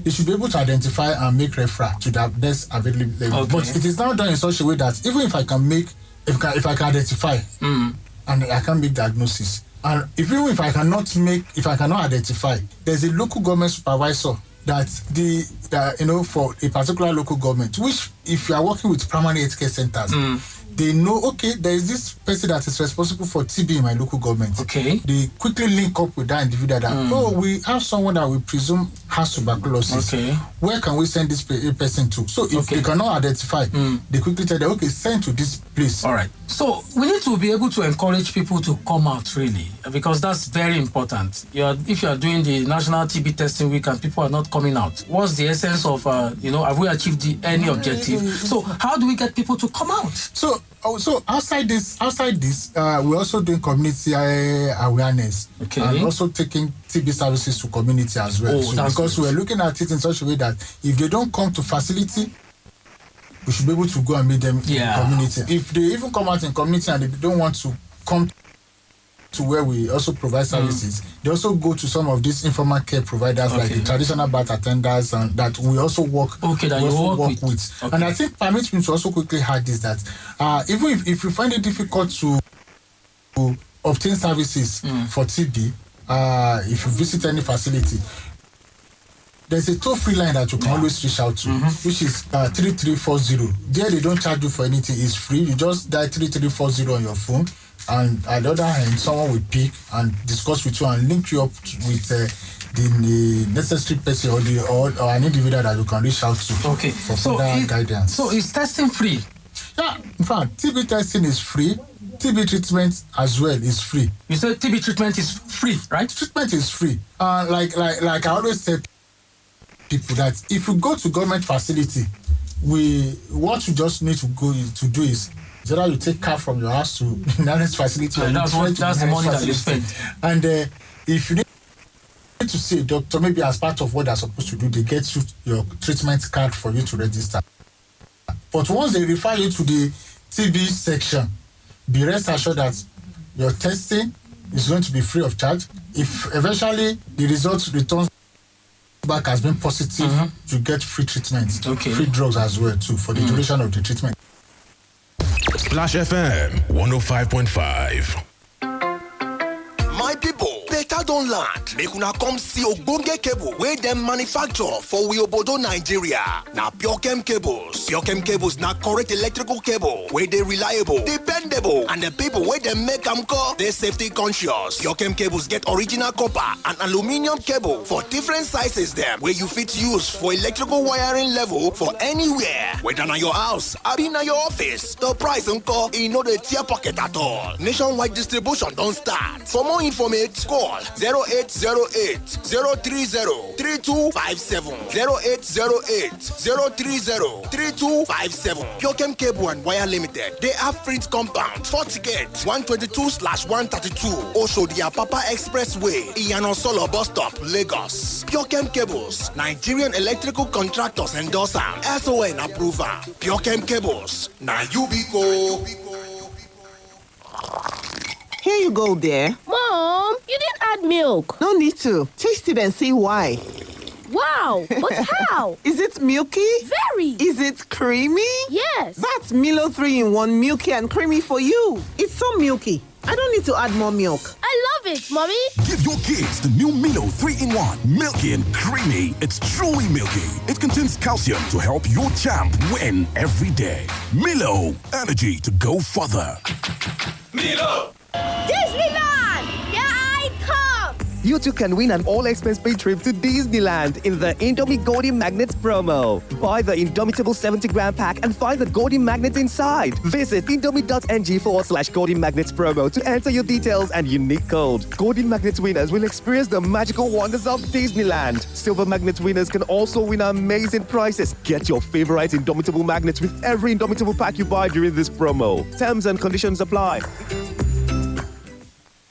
[SPEAKER 18] they should be able to identify and make referral to the best available level. But it is now done in such a way that even if I can identify and I can make diagnosis, and even if I cannot identify, there's a local government supervisor that for a particular local government, which if you are working with primary healthcare centers, they know, there is this person that is responsible for TB in my local government. They quickly link up with that individual that, we have someone that we presume has tuberculosis. Where can we send this person to? So if they cannot identify, they quickly tell them, send to this place.
[SPEAKER 1] All right. So we need to be able to encourage people to come out, really, because that's very important. If you are doing the National TB Testing Week and people are not coming out, what's the essence of, have we achieved any objective? So how do we get people to come out?
[SPEAKER 18] So outside this, we're also doing community awareness and also taking TB services to community as well. Because we're looking at it in such a way that if they don't come to facility, we should be able to go and meet them in the community. If they even come out in community and they don't want to come to where we also provide services, they also go to some of these informal care providers like the traditional birth attenders and that we also work with. And I think permit me to also quickly add this, that even if you find it difficult to obtain services for TB, if you visit any facility, there's a toll-free line that you can always reach out to, which is 3340. There they don't charge you for anything. It's free. You just dial 3340 on your phone, and at the other hand, someone will pick and discuss with you and link you up with the necessary person or an individual that you can reach out to for further guidance.
[SPEAKER 1] So is testing free?
[SPEAKER 18] Yeah, in fact, TB testing is free. TB treatment as well is free.
[SPEAKER 1] You said TB treatment is free, right?
[SPEAKER 18] Treatment is free. Like I always tell people that if you go to government facility, what you just need to do is either you take car from your house to the nearest facility.
[SPEAKER 1] That's the money that you spend.
[SPEAKER 18] And if you need to see a doctor, maybe as part of what they're supposed to do, they get you your treatment card for you to register. But once they refer you to the TB section, be rest assured that your testing is going to be free of charge. If eventually the result returns back has been positive, you get free treatment, free drugs as well too for the duration of the treatment.
[SPEAKER 12] Splash FM 105.5.
[SPEAKER 19] My people, better don land. Make una come see ogbonge cable wey dem manufacture for we obodo Nigeria. Na Pure cables. Pure cables na correct electrical cable wey dey reliable, dependable, and the people wey dem make am call dey safety conscious. Pure cables get original copper and aluminium cable for different sizes dem wey you fit use for electrical wiring level for anywhere. Whether na your house, abi na your office, the price nko e no dey tear pocket at all. Nationwide distribution don start. For more information, call 0808 030 3257. 0808 030 3257. Pure Cable and Wire Limited. They have Fritz Compound, Fort Gate, 122/132. Also the Apapa Expressway, Iyano Solo Bus Stop, Lagos. Pure Cables, Nigerian Electrical Contractors endorser, SON approver. Pure Cables, now you be go.
[SPEAKER 11] Here you go, dear.
[SPEAKER 16] Mom, you didn't add milk.
[SPEAKER 11] No need to. Taste it and see why.
[SPEAKER 16] Wow, but how?
[SPEAKER 11] Is it milky?
[SPEAKER 16] Very.
[SPEAKER 11] Is it creamy?
[SPEAKER 16] Yes.
[SPEAKER 11] That's Milo 3-in-1 milky and creamy for you. It's so milky. I don't need to add more milk.
[SPEAKER 16] I love it, Mommy.
[SPEAKER 12] Give your kids the new Milo 3-in-1. Milky and creamy. It's truly milky. It contains calcium to help your champ win every day. Milo, energy to go further.
[SPEAKER 20] Milo!
[SPEAKER 16] Disneyland! Here I come!
[SPEAKER 21] You too can win an all-expense-paid trip to Disneyland in the Indomie Golden Magnets promo. Buy the Indomitable 70-gram pack and find the Golden Magnets inside. Visit indomie.ng/Golden Magnets promo to enter your details and unique code. Golden Magnets winners will experience the magical wonders of Disneyland. Silver Magnets winners can also win amazing prizes. Get your favorite Indomitable Magnets with every Indomitable pack you buy during this promo. Terms and conditions apply.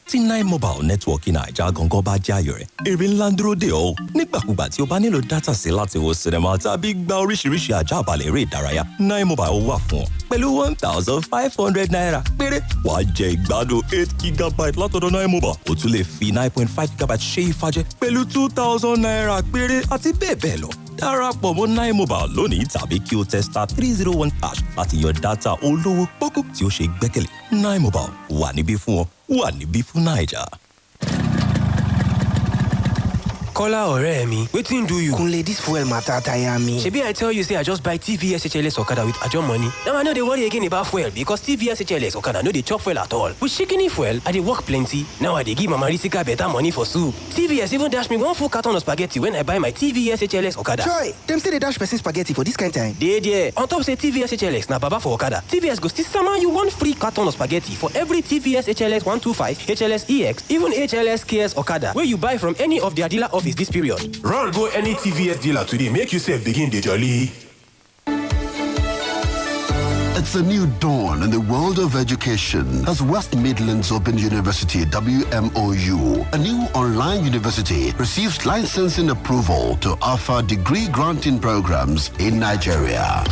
[SPEAKER 22] tí Nine Mobile Network Naija gangan bá jẹ́ ayọ̀ rẹ̀, èrè ńlá ń dúró dè ọ́. Nígbàkúgbà tí o bá nílò dátà sí láti wo sinimá tàbí gba oríṣiríṣi àjàbalẹ̀ eré ìdárayá, Nine Mobile wà fún ọ. Pẹ̀lú 1,500 naira péré, wàá jẹ ìgbádùn 8 gigabyte látọ̀dọ̀ Nine Mobile. O tún lè fi 9.5 gigabyte ṣe ìfàjẹ pẹ̀lú 2,000 naira péré àti bẹ́ẹ̀ bẹ́ẹ̀ lọ. Darapọ̀ mọ́ Nine Mobile lónìí tàbí kí o tẹ *301# láti yan dátà olówó pọ́kú tí ó ṣe gbẹ́kẹ̀lé. Nine Mobile wà níbí fún ọ, wà níbí fún Naija.
[SPEAKER 13] Kola ọ̀rẹ́ mi, wetin do you?
[SPEAKER 11] Kunle, this fuel matter tire me.
[SPEAKER 13] Shebi I tell you say I just buy TVS HLS Okada with Ajo money. Now I no dey worry again about fuel because TVS HLS Okada no dey chop fuel at all. With shikini fuel, I dey work plenty. Now I dey give Mama Risika better money for soup. TVS even dash me 1 full carton of spaghetti when I buy my TVS HLS Okada.
[SPEAKER 11] Joy, them say they dash person spaghetti for this kind time.
[SPEAKER 13] Dey there. On top say TVS HLS na baba for Okada. TVS go still sama you 1 free carton of spaghetti for every TVS HLS 125, HLS EX, even HLS KS Okada where you buy from any of their dealer office this period.
[SPEAKER 23] Run go any TVS dealer today, make yourself begin the jolly.
[SPEAKER 24] It's a new dawn in the world of education as West Midlands Open University, WMOU, a new online university, receives licensing approval to offer degree-granting programs in Nigeria.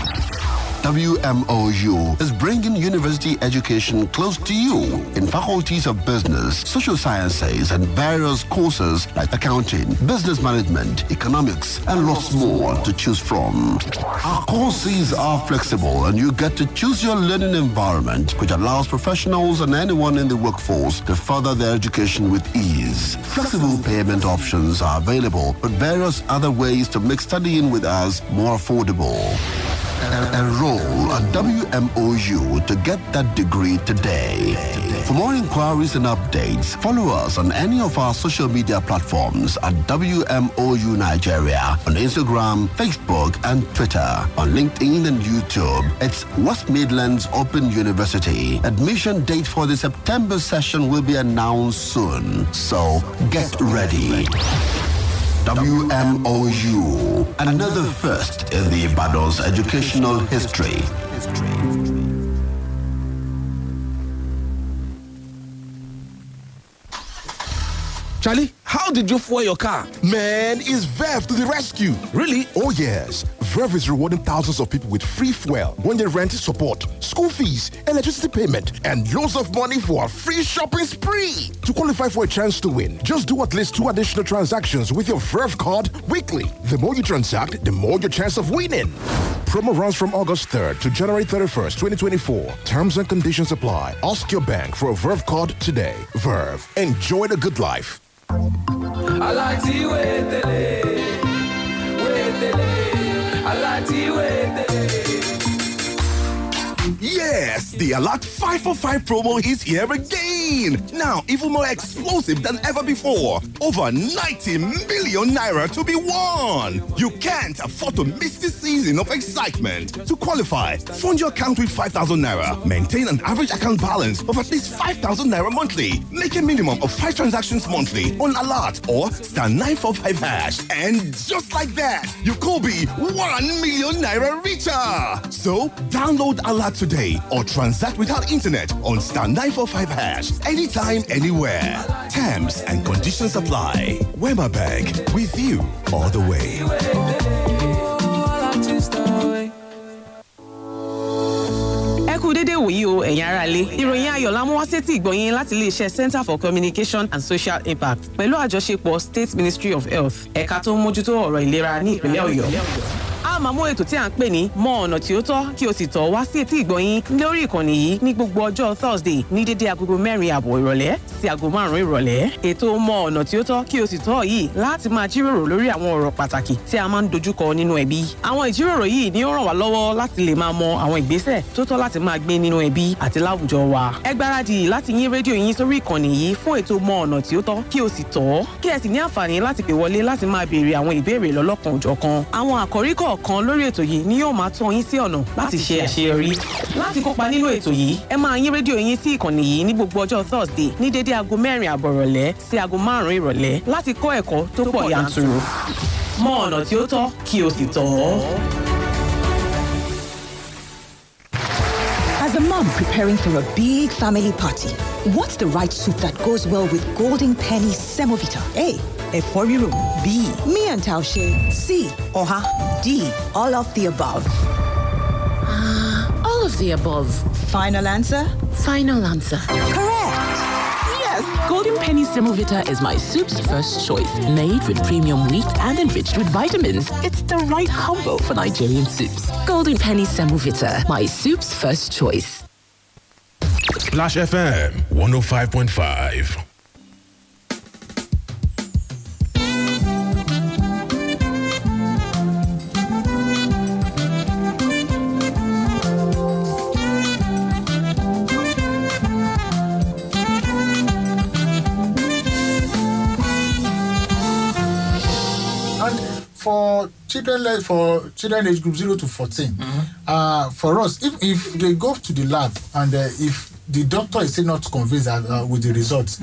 [SPEAKER 24] WMOU is bringing university education close to you in faculties of business, social sciences, and various courses like accounting, business management, economics, and lots more to choose from. Our courses are flexible and you get to choose your learning environment, which allows professionals and anyone in the workforce to further their education with ease. Flexible payment options are available, but various other ways to make studying with us more affordable. Enroll at WMOU to get that degree today. For more inquiries and updates, follow us on any of our social media platforms at WMOU Nigeria on Instagram, Facebook, and Twitter. On LinkedIn and YouTube, it's West Midlands Open University. Admission date for the September session will be announced soon, so get ready. WMOU, another first in the Ibadan's educational history.
[SPEAKER 2] Charlie, how did you fuel your car?
[SPEAKER 12] Man, it's Verve to the rescue.
[SPEAKER 2] Really?
[SPEAKER 12] Oh yes. Verve is rewarding thousands of people with free fuel, 1 year rent support, school fees, electricity payment, and loads of money for a free shopping spree. To qualify for a chance to win, just do at least 2 additional transactions with your Verve card weekly. The more you transact, the more your chance of winning. Promo runs from August 3rd to January 31st, 2024. Terms and conditions apply. Ask your bank for a Verve card today. Verve. Enjoy the good life.
[SPEAKER 20] I like to wait. I like to wait.
[SPEAKER 12] Yes, the Alert 545 promo is here again. Now, even more explosive than ever before. Over 90 million naira to be won. You can't afford to miss this season of excitement. To qualify, fund your account with 5,000 naira. Maintain an average account balance of at least 5,000 naira monthly. Make a minimum of 5 transactions monthly on Alert or *945 hash. And just like that, you could be 1 million naira richer. So, download Alert today or transact without internet on *945 hash anytime, anywhere. Terms and conditions apply. Wema Bank, with you all the way.
[SPEAKER 3] Ẹ kú dédé wòyí o ẹ̀yin ará ilé. Ìròyìn ayọ̀ la mú wá sétí ìgbọ̀nyín láti iléeṣẹ́ Center for Communication and Social Impact pẹ̀lú àjọṣepọ̀ State Ministry of Health ẹ̀ka tó ń mójútó ọ̀rọ̀ ìlera ní ìpínlẹ̀ Ọ̀yọ́. A máa mú ètò tí à ń pè ní mọ ọ̀nà tí ó tọ́ kí o sì tọ́ wá sí etí ìgbọ̀nyín lórí ìkànnì yìí ní gbogbo ọjọ́ Thursday ní dédé agogo 4:00 ìrọ̀lẹ́ sí aago 5 ìrọ̀lẹ́. Ètò mọ ọ̀nà tí ó tọ́ kí o sì tọ́ yìí láti máa jíròrò lórí àwọn ọ̀rọ̀ pàtàkì tí a máa ń dojúkọ nínú ẹbí. Àwọn ìjíròrò yìí ni ó ràn wá lọ́wọ́ láti lè máa mọ àwọn ìgbésẹ̀ tó tọ́ láti máa gbé nínú ẹbí àti láwùjọ wa. Ẹ gbáradì láti yín rédíò yín sórí ìkànnì yìí fún ètò mọ ọ̀nà tí ó tọ́ kí o sì tọ́ kí ẹ sì ní àǹfààní láti pè wọlé láti máa béèrè àwọn ìbéèrè lọ́lọ́kan-ò-jọ̀kan. Àwọn àkòrí kọ̀ọ̀kan lórí ètò yìí ni yóò máa tọ́ yín sí ọ̀nà láti ṣe àṣeyọrí. Láti kópa nínú ètò yìí, ẹ máa yín rédíò yín sí ìkànnì yìí ní gbogbo ọjọ́ Thursday ní dédé aago 4:00 ìrọ̀lẹ́ sí aago 5 ìrọ̀lẹ́ láti kọ́ ẹ̀kọ́ tó pọ̀ yanturu. Mọ ọ̀nà tí ó tọ́ kí o sì tọ́.
[SPEAKER 5] As a mom preparing for a big family party, what's the right soup that goes well with Golden Penny Semovita? A. Eforiru. B. Me and Taushe. C. Oha. D. All of the above.
[SPEAKER 14] All of the above.
[SPEAKER 5] Final answer?
[SPEAKER 14] Final answer.
[SPEAKER 5] Correct.
[SPEAKER 7] Yes, Golden Penny Semovita is my soup's first choice. Made with premium wheat and enriched with vitamins. It's the right combo for Nigerian soups. Golden Penny Semovita, my soup's first choice.
[SPEAKER 12] Splash FM 105.5.
[SPEAKER 18] For children age group 0 to 14, for us, if they go to the lab and if the doctor is still not convinced with the results,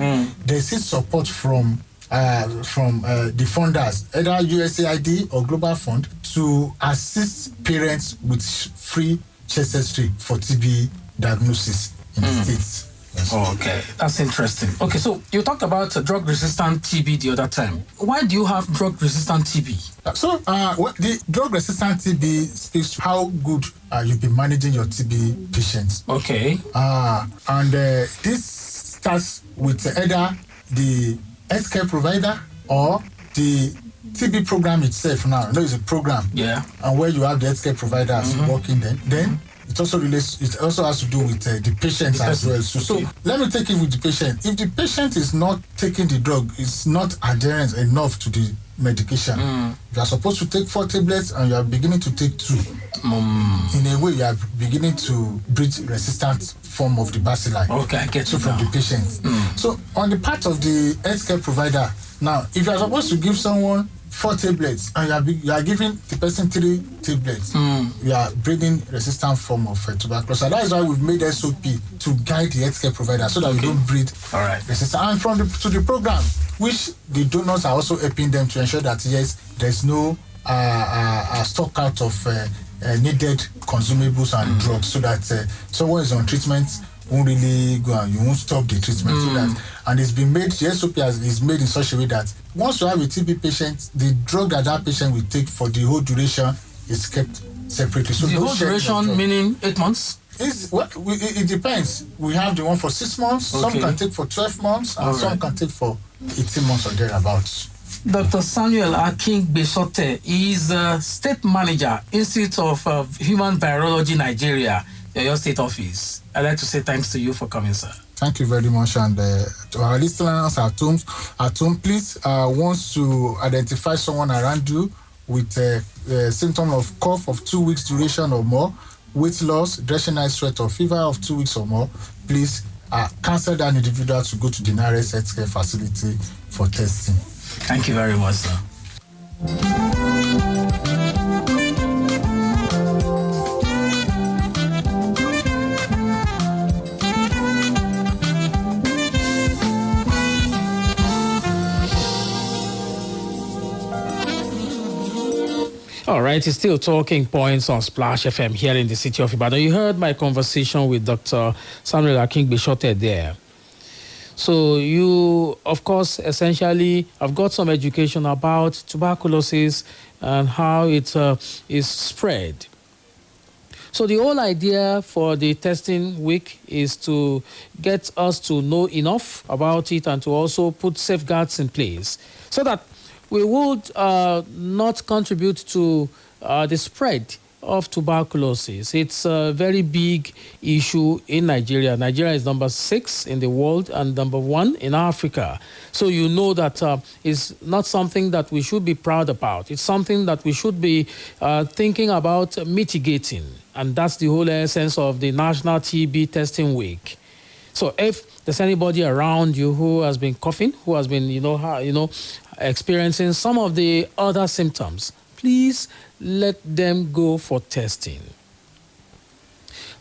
[SPEAKER 18] they seek support from the funders, either USAID or Global Fund, to assist parents with free chest X-ray for TB diagnosis in the States. Yes.
[SPEAKER 1] Oh, okay, that's interesting. Okay, so you talked about drug-resistant TB the other time. Why do you have drug-resistant TB?
[SPEAKER 18] So, the drug-resistant TB speaks to how good you've been managing your TB patients.
[SPEAKER 1] Okay.
[SPEAKER 18] And this starts with either the healthcare provider or the TB program itself. Now, there is a program.
[SPEAKER 1] Yeah.
[SPEAKER 18] And where you have the healthcare providers working then it also relates. It also has to do with the patient as well. So let me take it with the patient. If the patient is not taking the drug, is not adherent enough to the medication. You are supposed to take 4 tablets and you are beginning to take 2. In a way, you are beginning to breed resistant form of the bacilli.
[SPEAKER 1] Okay, I get
[SPEAKER 18] you from the patient. So on the part of the healthcare provider, now if you are supposed to give someone 4 tablets and you are giving the person 3 tablets, you are breeding resistant form of tuberculosis. That is why we've made SOP to guide the healthcare provider so that we don't breed resistant. And from the program, which the donors are also helping them to ensure that yes, there's no stock out of needed consumables and drugs, so that someone is on treatment won't really go and you won't stop the treatment. So that, and it's been made, the SOP is made in such a way that once you have a TB patient, the drug that patient will take for the whole duration is kept separately. So
[SPEAKER 1] the whole duration meaning 8 months?
[SPEAKER 18] It depends. We have the one for 6 months, some can take for 12 months, and some can take for 18 months or thereabouts.
[SPEAKER 1] Dr. Samuel Akingbesote is State Manager, Institute of Human Virology, Nigeria, your state office. I'd like to say thanks to you for coming, sir.
[SPEAKER 18] Thank you very much. And to our listeners at home, please, once you identify someone around you with a symptom of cough of 2 weeks duration or more, weight loss, dressing night sweat or fever of 2 weeks or more, please cancel that individual to go to the nearest healthcare facility for testing.
[SPEAKER 1] Thank you very much, sir. All right, it's still talking points on Splash FM here in the city of Ibadan. You heard my conversation with Dr. Samuel Akingbesote there. So you, of course, essentially have got some education about tuberculosis and how it is spread. So the whole idea for the testing week is to get us to know enough about it and to also put safeguards in place so that we would not contribute to the spread of tuberculosis. It's a very big issue in Nigeria. Nigeria is number 6 in the world and number 1 in Africa. So you know that it's not something that we should be proud about. It's something that we should be thinking about mitigating. And that's the whole essence of the National TB Testing Week. So if there's anybody around you who has been coughing, who has been, experiencing some of the other symptoms, please let them go for testing.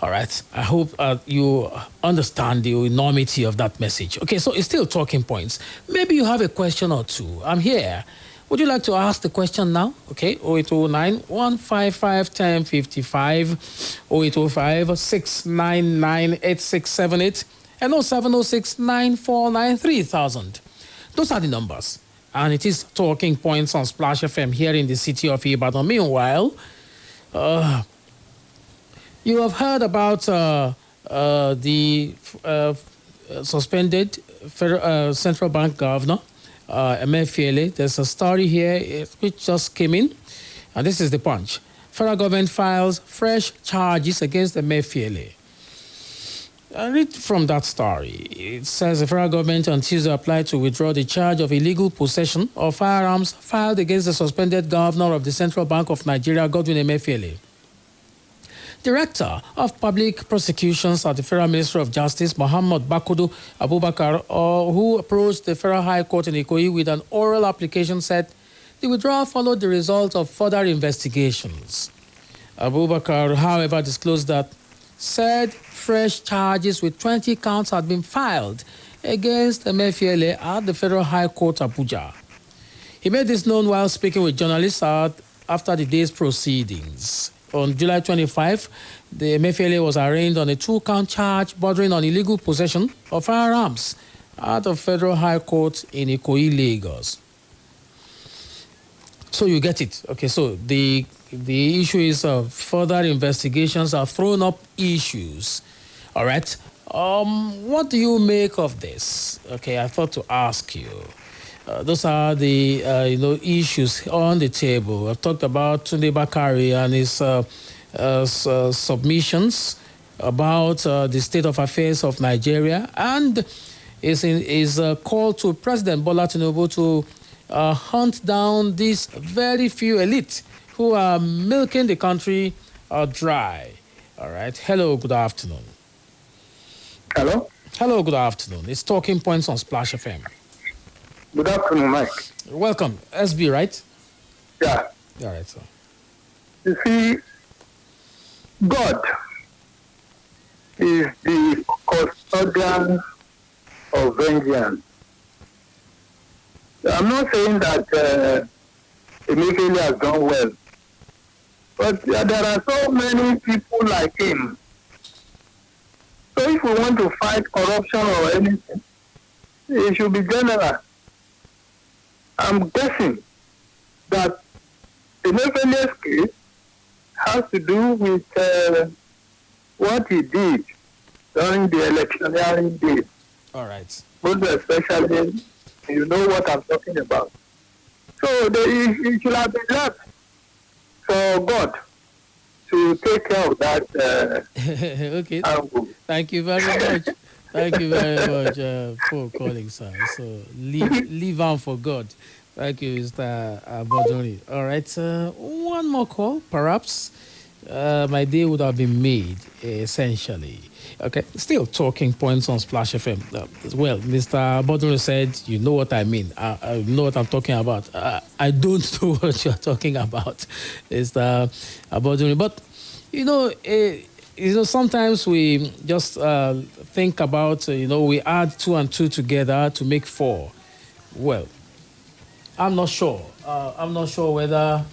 [SPEAKER 1] All right. I hope you understand the enormity of that message. Okay, so it's still talking points. Maybe you have a question or two. I'm here. Would you like to ask the question now? Okay, 0809 155 1055, 0805 699 8678, and 0706 949 3000. Those are the numbers. And it is talking points on Splash FM here in the city of Ibadan. Meanwhile, you have heard about the suspended central bank governor, Emefiele. There's a story here which just came in, and this is the punch. Federal government files fresh charges against Emefiele. I read from that story. It says the federal government on Tuesday applied to withdraw the charge of illegal possession of firearms filed against the suspended governor of the Central Bank of Nigeria, Godwin Emefiele. Director of Public Prosecutions at the Federal Ministry of Justice, Muhammad Bakudu Abubakar, who approached the Federal High Court in Ikoyi with an oral application, said the withdrawal followed the result of further investigations. Abubakar, however, disclosed that said fresh charges with 20 counts had been filed against Emefiele at the Federal High Court, Abuja. He made this known while speaking with journalists after the day's proceedings. On July 25, the Emefiele was arraigned on a 2-count charge bordering on illegal possession of firearms at the Federal High Court in Ikoyi, Lagos. So you get it. Okay, so the issue is further investigations have thrown up issues. All right. What do you make of this? Okay, I thought to ask you. Those are the issues on the table. I've talked about Tunde Bakari and his submissions about the state of affairs of Nigeria, and is a call to President Bola Tinubu to hunt down these very few elite who are milking the country dry. All right. Hello, good afternoon.
[SPEAKER 6] Hello?
[SPEAKER 1] Hello, good afternoon. It's Talking Points on Splash FM.
[SPEAKER 6] Good afternoon, Mike.
[SPEAKER 1] Welcome. SB, right?
[SPEAKER 6] Yeah.
[SPEAKER 1] All right, sir.
[SPEAKER 6] You see, God is the custodian of vengeance. I'm not saying that Emefiele has done well, but there are so many people like him. So if we want to fight corruption or anything, it should be general. I'm guessing that Emefiele's case has to do with what he did during the electioneering days.
[SPEAKER 1] All right.
[SPEAKER 6] Most especially, you know what I'm talking about. So it should have been left for God to take care of that.
[SPEAKER 1] Okay. Thank you very much. Thank you very much for calling, sir. So leave on for God. Thank you, Mr. Abodori. All right. One more call, perhaps. My day would have been made, essentially. Okay, still Talking Points on Splash FM. Well, Mr. Abodori said, you know what I mean. I know what I'm talking about. I don't know what you're talking about, Mr. Abodori. But, sometimes we just think about, we add 2 and 2 together to make 4. Well, I'm not sure. I'm not sure whether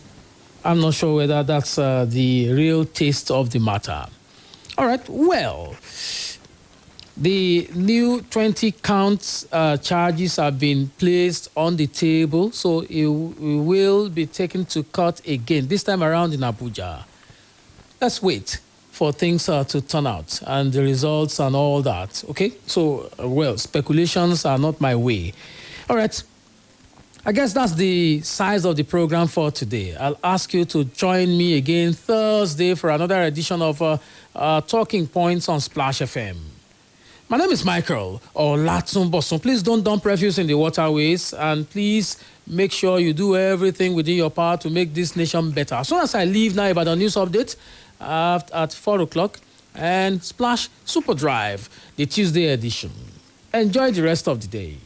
[SPEAKER 1] that's the real taste of the matter. All right. Well, the new 20 counts charges have been placed on the table, so it will be taken to court again, this time around in Abuja. Let's wait for things to turn out and the results and all that. Okay? So, speculations are not my way. All right. I guess that's the size of the program for today. I'll ask you to join me again Thursday for another edition of Talking Points on Splash FM. My name is Michael Olatunbosun. Please don't dump refuse in the waterways, and please make sure you do everything within your power to make this nation better. As soon as I leave now about the news update at 4 o'clock and Splash Super Drive, the Tuesday edition. Enjoy the rest of the day.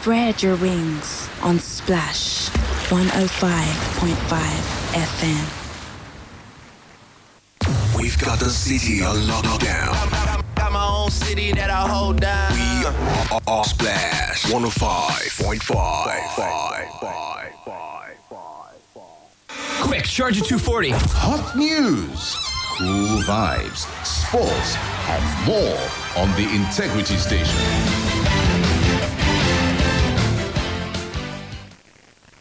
[SPEAKER 8] Spread your wings on Splash 105.5 FM.
[SPEAKER 19] We've got the city on lockdown.
[SPEAKER 9] Got my own city that I hold down.
[SPEAKER 19] We are Splash 105.5.
[SPEAKER 10] Quick, charge at 240.
[SPEAKER 25] Hot news, cool vibes, sports, and more on the Integrity Station.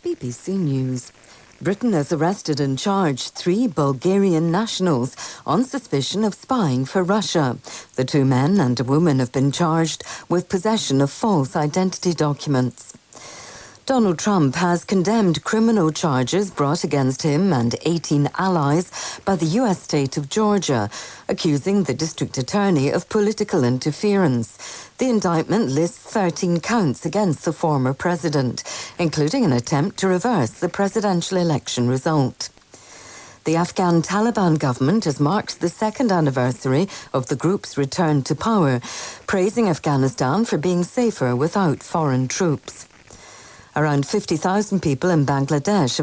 [SPEAKER 26] BBC News. Britain has arrested and charged 3 Bulgarian nationals on suspicion of spying for Russia. The 2 men and a woman have been charged with possession of false identity documents. Donald Trump has condemned criminal charges brought against him and 18 allies by the U.S. state of Georgia, accusing the district attorney of political interference. The indictment lists 13 counts against the former president, including an attempt to reverse the presidential election result. The Afghan Taliban government has marked the 2nd anniversary of the group's return to power, praising Afghanistan for being safer without foreign troops. Around 50,000 people in Bangladesh have